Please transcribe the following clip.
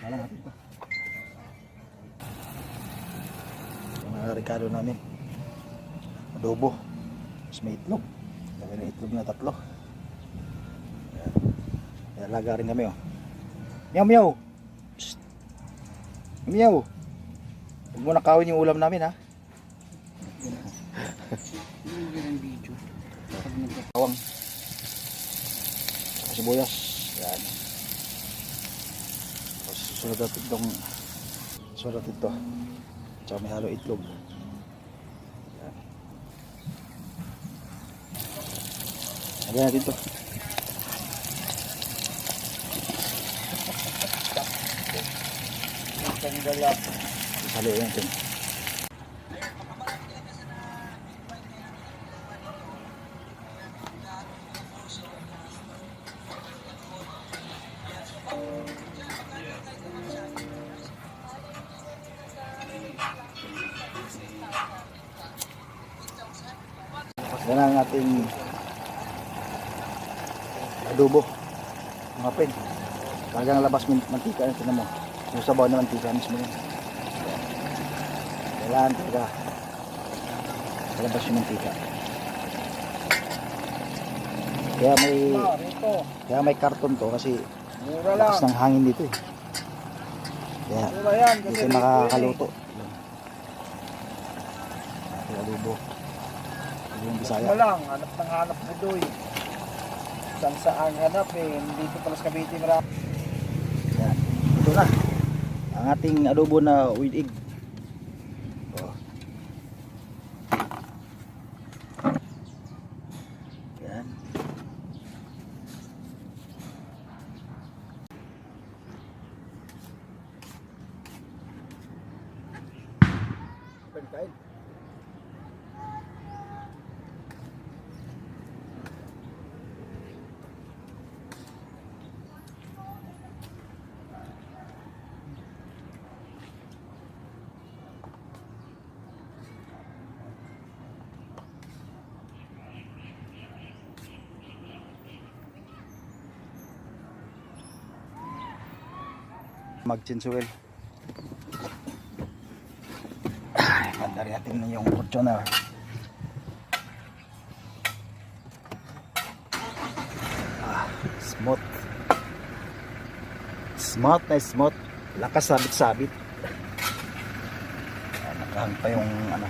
Alam natin ito. Yung mga rekado namin. Adobo. Tapos may itlog. Lagay na itlog na 3. Ayan. Alaga rin kami oh. Meow meow. Psst. Meow. Huwag mo nakawin yung ulam namin ha. Bawang. Sibuyas. Yan. Tapos sulat ito. Tsaka may halo itlog. Yan. Lagyan natin ito. Isalo yan ito. Yan ang ating adobo. Mga pen. Talagang labas mantika. Tignan mo. Yung sabaw na mantika mismo yan. Kailangan talaga labas yung mantika. Kaya may karton to kasi lakas ng hangin dito eh. Kaya dito nakakaluto. Adobo. Yung Bisaya. Lang, hanap mo doy. Saan hanap eh, dito pala sa Cavite marami. Yan. Ito na. Ang ating adobo na with egg. Oh. Yan. Pagkain. Mag-chinsuel. Ganda rin natin na yung Fortuner. Smooth. Smooth na smooth. Lakas sabit-sabit. Nakahang pa yung ano.